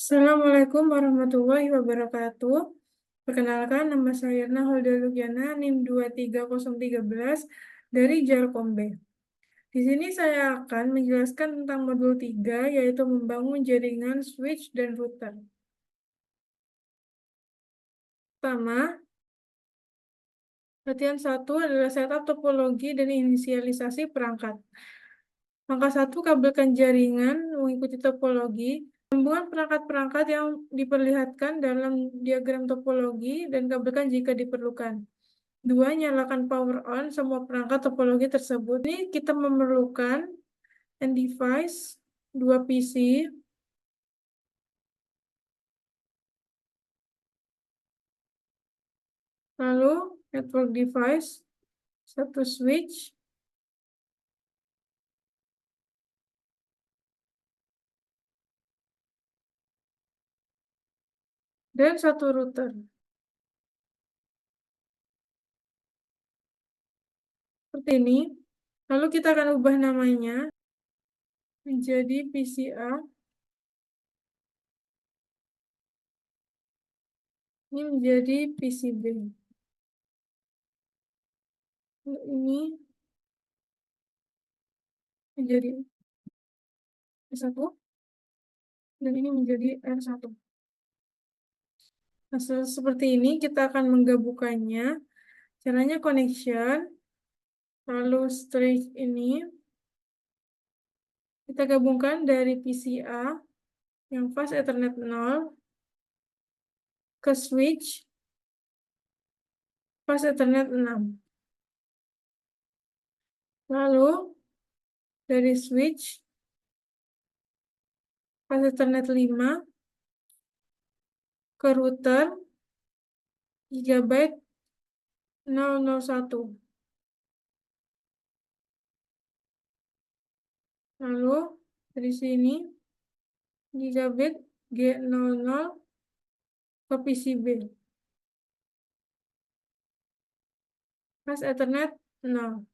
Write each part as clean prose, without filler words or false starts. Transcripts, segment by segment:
Assalamualaikum warahmatullahi wabarakatuh. Perkenalkan, nama saya Irna Holda Lugiana, NIM 23013 dari Jalkom B. Di sini saya akan menjelaskan tentang modul 3, yaitu membangun jaringan switch dan router. Pertama, latihan 1 adalah setup topologi dan inisialisasi perangkat. Langkah 1, kabelkan jaringan mengikuti topologi. Sambungan perangkat-perangkat yang diperlihatkan dalam diagram topologi dan kabelkan jika diperlukan. 2, nyalakan power on semua perangkat topologi tersebut. Ini kita memerlukan end device, 2 PC, lalu network device, 1 switch, dan 1 router. Seperti ini. Lalu kita akan ubah namanya menjadi PCA. Ini menjadi PCB. Ini menjadi R1 dan ini menjadi R1. Nah, seperti ini kita akan menggabungkannya. Caranya connection, lalu string ini kita gabungkan dari PCA yang fast Ethernet 0 ke switch fast Ethernet 6. Lalu dari switch fast Ethernet 5 ke router Gigabyte 001. Lalu dari sini Gigabit G00 ke PCB fast Ethernet 0.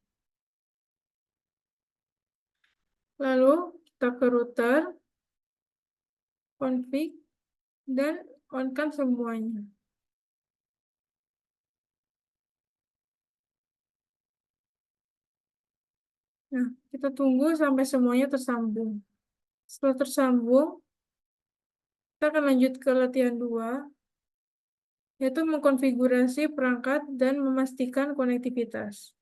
Lalu kita ke router, config, dan on-kan semuanya. Nah, kita tunggu sampai semuanya tersambung. Setelah tersambung, kita akan lanjut ke latihan 2, yaitu mengkonfigurasi perangkat dan memastikan konektivitas.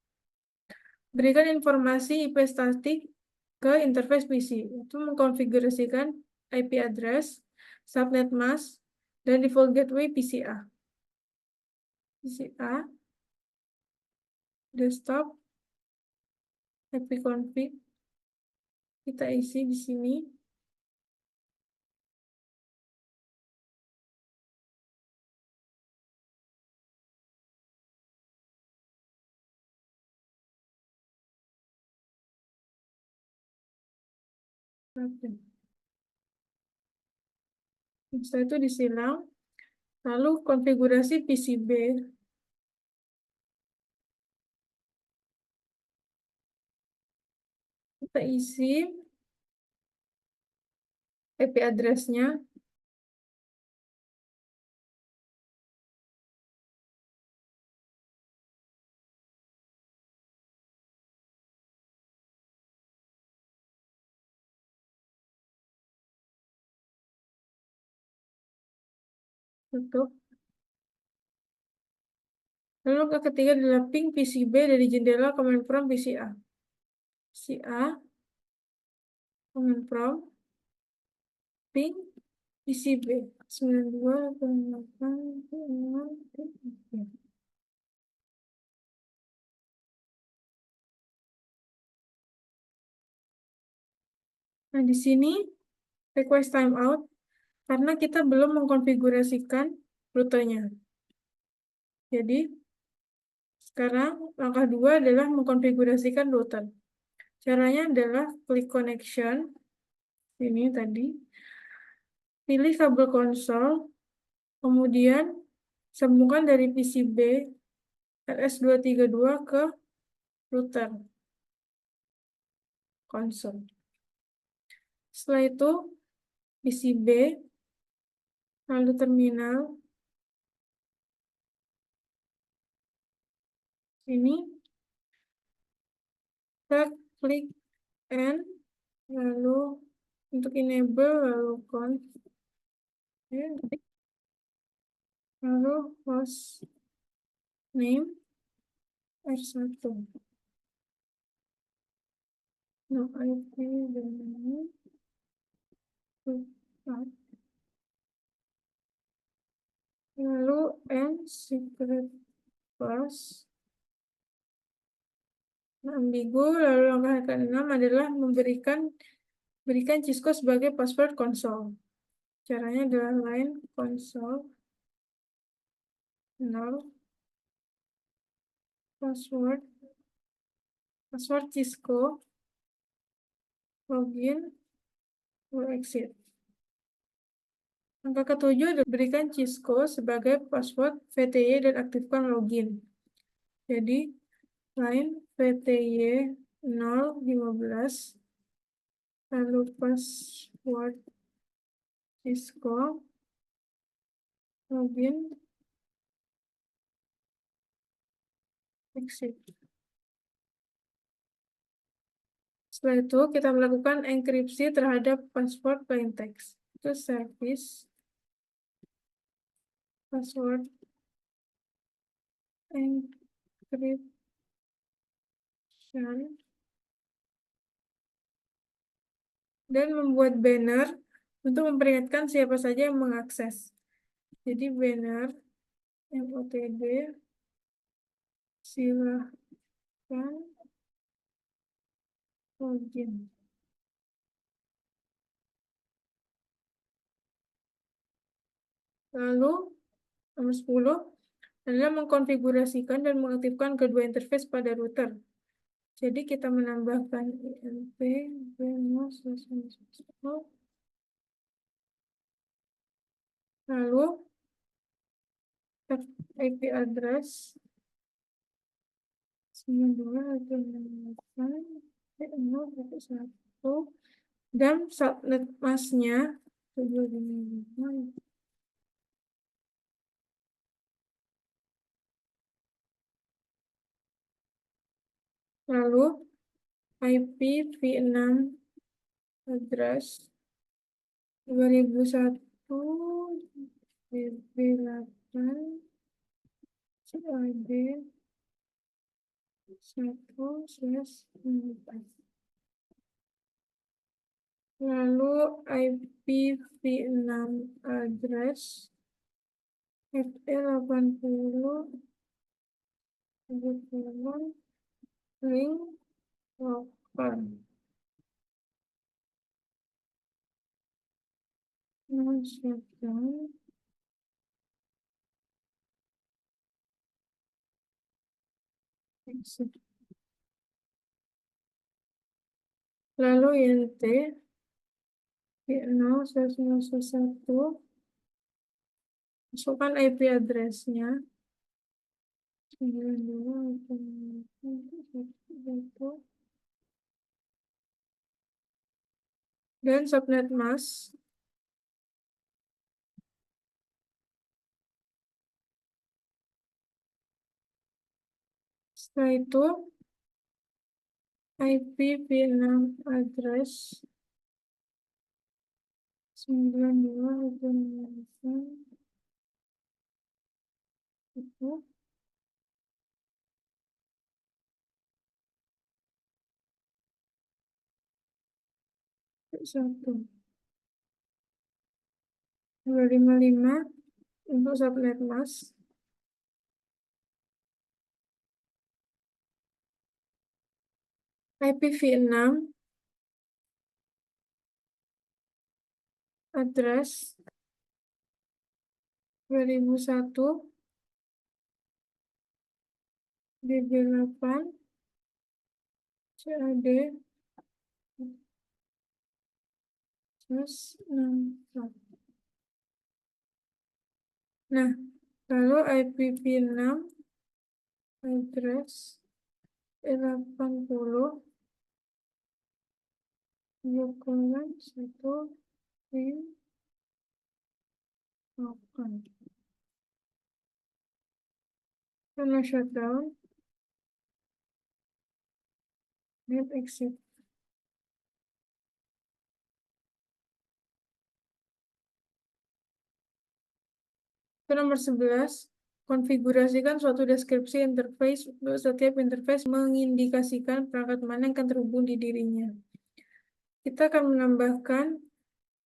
Berikan informasi IP statik ke interface PC, itu mengkonfigurasikan IP address, subnet mask, dan default gateway PCA. PCA, desktop, ipconfig, kita isi di sini. Setelah itu disilang, lalu konfigurasi PCB. Kita isi IP address-nya. Tutup. Lalu ke ketiga adalah ping PCB dari jendela command prompt PCA. PCA, command prompt, ping PCB 92.8.6. Nah, di sini request timeout karena kita belum mengkonfigurasikan rutenya. Jadi, sekarang langkah 2 adalah mengkonfigurasikan router. Caranya adalah klik connection, ini tadi, pilih kabel konsol, kemudian sambungkan dari PCB RS232 ke router konsol. Setelah itu PCB lalu terminal. Ini kita klik N, lalu untuk enable, lalu conf, lalu host name R1. No IP dan ini. Lalu N secret pass. Ambigu. Lalu langkah ke-6 adalah berikan Cisco sebagai password konsol. Caranya adalah line console 0 password Cisco login or exit. Langkah ke-7 adalah berikan Cisco sebagai password VTY dan aktifkan login. Jadi line VTY 015 lalu password Cisco login exit. Setelah itu kita melakukan enkripsi terhadap password plain text. Itu service password encryption dan membuat banner untuk memperingatkan siapa saja yang mengakses. Jadi banner MOTD silahkan login. Lalu nomor 10 adalah mengkonfigurasikan dan mengaktifkan kedua interface pada router. Jadi kita menambahkan INP lalu IP address 92.1 dan subnet masknya 755. Lalu IPv6 address 2001 DB8 CAD 1/4. Lalu IPv6 address FE80 link local. Lalu INT V0/1 masukkan IP address-nya 92.1 dan subnet mask setelah itu IPv6 address 92.1 itu satu 255 untuk subnet mask. IPv6 address 2001 DB8 CAD 1/4. Nah, lalu IPv6 address 80 1 pin Open. Karena shutdown, net exit. Itu nomor 11, konfigurasikan suatu deskripsi interface untuk setiap interface mengindikasikan perangkat mana yang akan terhubung di dirinya. Kita akan menambahkan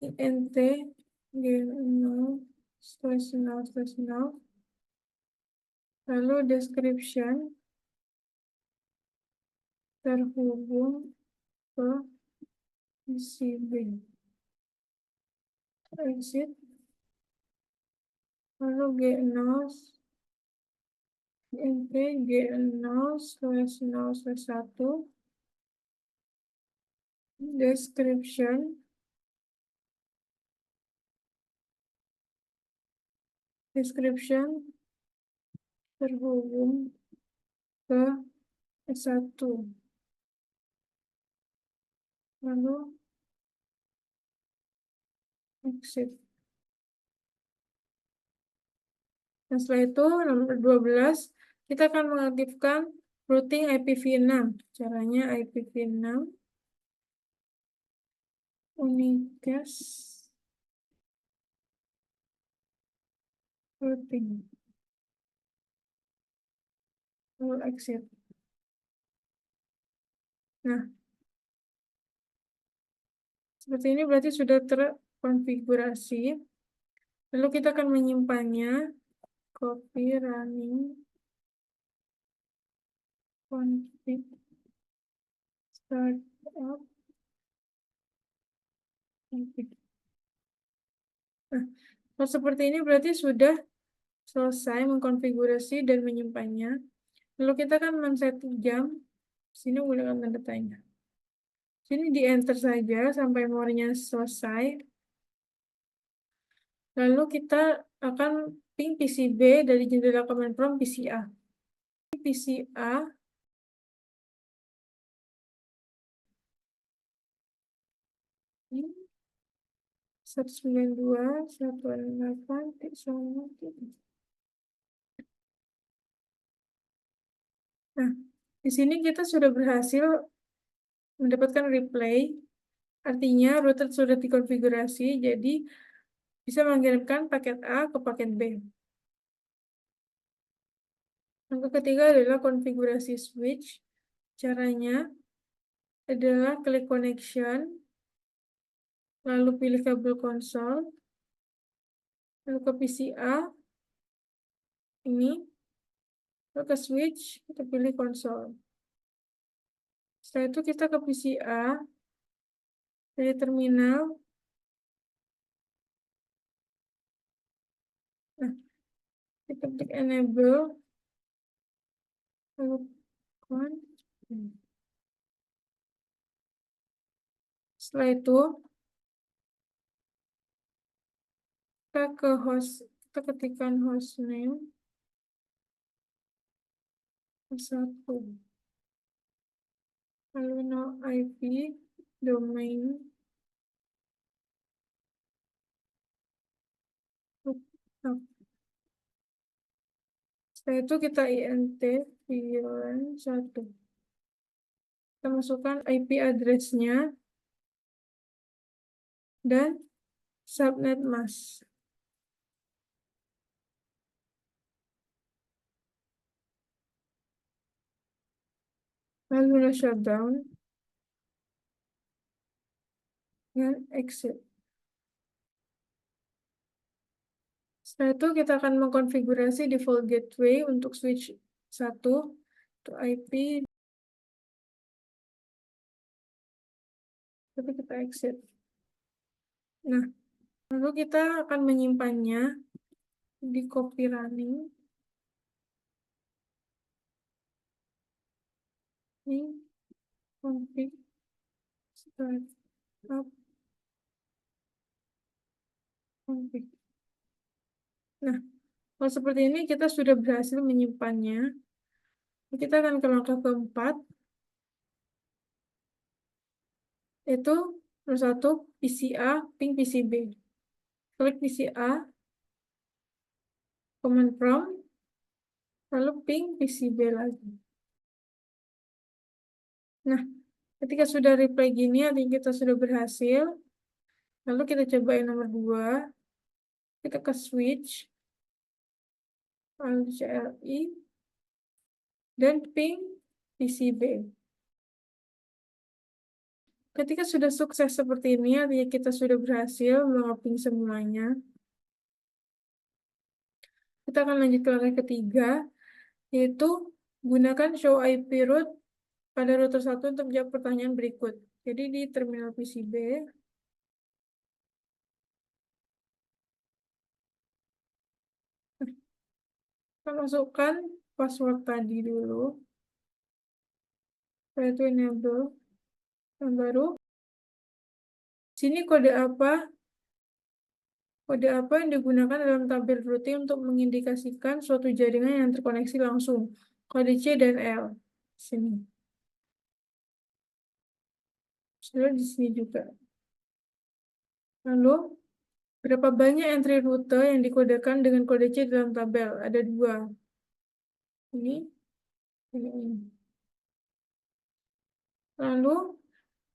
int /null/null, lalu description terhubung ke PCB. Exit, lalu int g0/0/1 description terhubung ke S1, lalu exit. Nah, setelah itu nomor 12 kita akan mengaktifkan routing IPv6. Caranya IPv6 unicast routing, lalu exit. Nah, seperti ini berarti sudah terkonfigurasi. Lalu kita akan menyimpannya, copy running config startup config. Nah, kalau seperti ini berarti sudah selesai mengkonfigurasi dan menyimpannya. Lalu kita akan men-set jam. Sini menggunakan tanda tanya. Sini di enter saja sampai memorinya selesai. Lalu kita akan ping PCB dari jendela command prompt PCA. PCA ini 192.168.1. Nah, di sini kita sudah berhasil mendapatkan replay. Artinya router sudah dikonfigurasi, jadi bisa mengirimkan paket A ke paket B. Langkah ketiga adalah konfigurasi switch. Caranya adalah klik connection, lalu pilih kabel konsol, lalu ke PCA, ini, lalu ke switch, kita pilih konsol. Setelah itu kita ke PCA, dari terminal. Nah, kita klik enable, lalu on. Setelah itu, kita ke host, kita ketikkan hostname, 1, lalu no IP, domain, setelah itu kita int VLAN 1. Kita masukkan IP address-nya dan subnet mask. Lalu shutdown dan exit. Setelah itu kita akan mengkonfigurasi default gateway untuk switch 1 untuk IP. Tapi kita exit. Nah, lalu kita akan menyimpannya di copy running. Ini config startup config. Nah, kalau seperti ini kita sudah berhasil menyimpannya. Kita akan ke langkah keempat, yaitu nomor 1 PCA ping PCB. Klik PCA, command prompt, lalu ping PCB lagi. Nah, ketika sudah reply gini, artinya kita sudah berhasil. Lalu kita coba yang nomor 2. Kita ke switch, lalu CLI, dan ping PCB. Ketika sudah sukses seperti ini, artinya kita sudah berhasil mengaping semuanya. Kita akan lanjut ke langkah ketiga, yaitu gunakan show IP route pada router 1 untuk menjawab pertanyaan berikut. Jadi di terminal PCB, kita masukkan password tadi dulu. Yaitu enable. Yang baru, sini kode apa? Kode apa yang digunakan dalam tabel routing untuk mengindikasikan suatu jaringan yang terkoneksi langsung? Kode C dan L. Sini. Sudah di sini juga. Lalu, berapa banyak entry rute yang dikodekan dengan kode C dalam tabel? Ada 2. Ini. Lalu,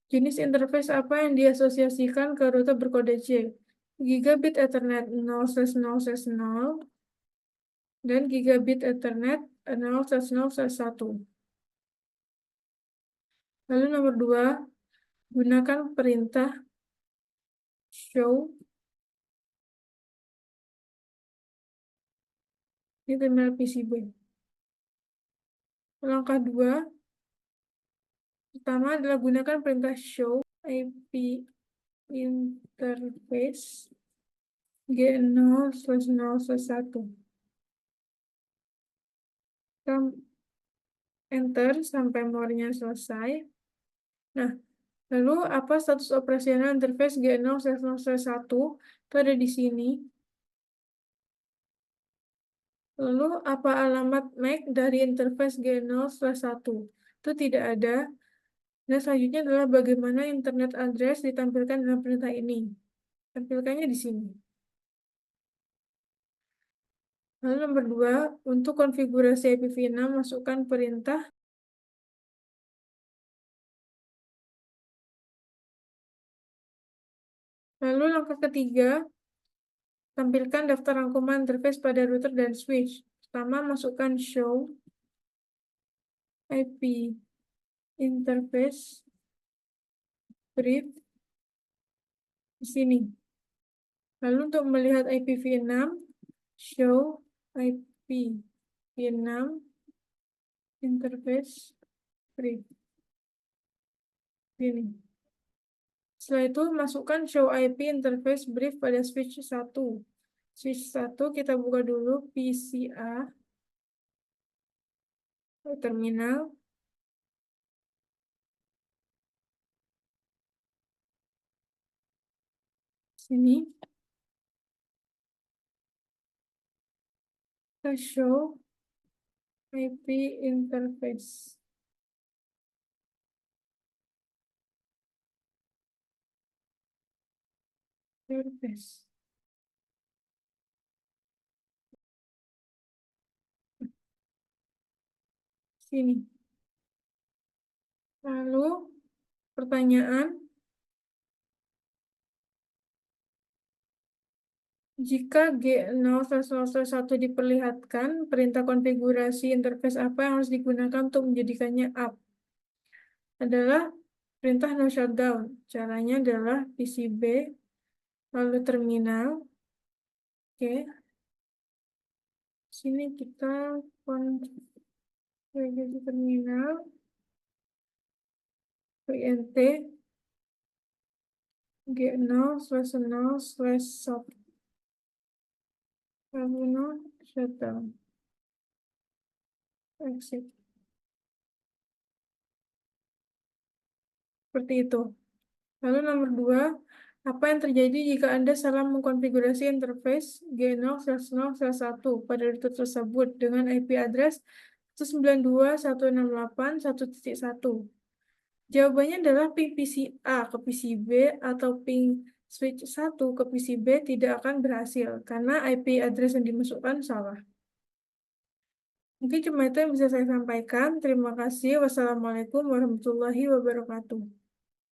jenis interface apa yang diasosiasikan ke rute berkode C? Gigabit Ethernet 0/0/0 dan Gigabit Ethernet 0/0/1. Lalu nomor 2, gunakan perintah show di terminal PCB. Langkah 2, pertama adalah gunakan perintah show IP interface G0/0/1. Kita enter sampai more-nya selesai. Nah, lalu apa status operasional interface G0/0/1? Itu ada di sini. Lalu apa alamat MAC dari interface G0/1? Itu tidak ada. Nah, selanjutnya adalah bagaimana internet address ditampilkan dalam perintah ini. Tampilkannya di sini. Lalu nomor 2, untuk konfigurasi IPv6, masukkan perintah Lalu langkah ketiga, tampilkan daftar rangkuman interface pada router dan switch. Pertama, masukkan show IP interface brief di sini. Lalu untuk melihat IPv6, show IPv6 interface brief. Ini. Setelah itu, masukkan show IP interface brief pada switch 1. Switch 1 kita buka dulu PCA terminal. Sini. Kita show IP interface. Interface. Sini. Lalu pertanyaan, jika G0/0/1 diperlihatkan, perintah konfigurasi interface apa yang harus digunakan untuk menjadikannya up? Adalah perintah no shutdown. Caranya adalah PCB, lalu terminal. Oke. Sini kita konfigurasi terminal. PNT G0/0/soft. Lalu no shutdown. Exit. Seperti itu. Lalu nomor 2, apa yang terjadi jika Anda salah mengkonfigurasi interface G0/0/1 pada router tersebut dengan IP address 192.168.1.1? Jawabannya adalah ping PCA ke PCB atau ping switch 1 ke PC B tidak akan berhasil karena IP address yang dimasukkan salah. Mungkin cuma itu yang bisa saya sampaikan. Terima kasih. Wassalamualaikum warahmatullahi wabarakatuh.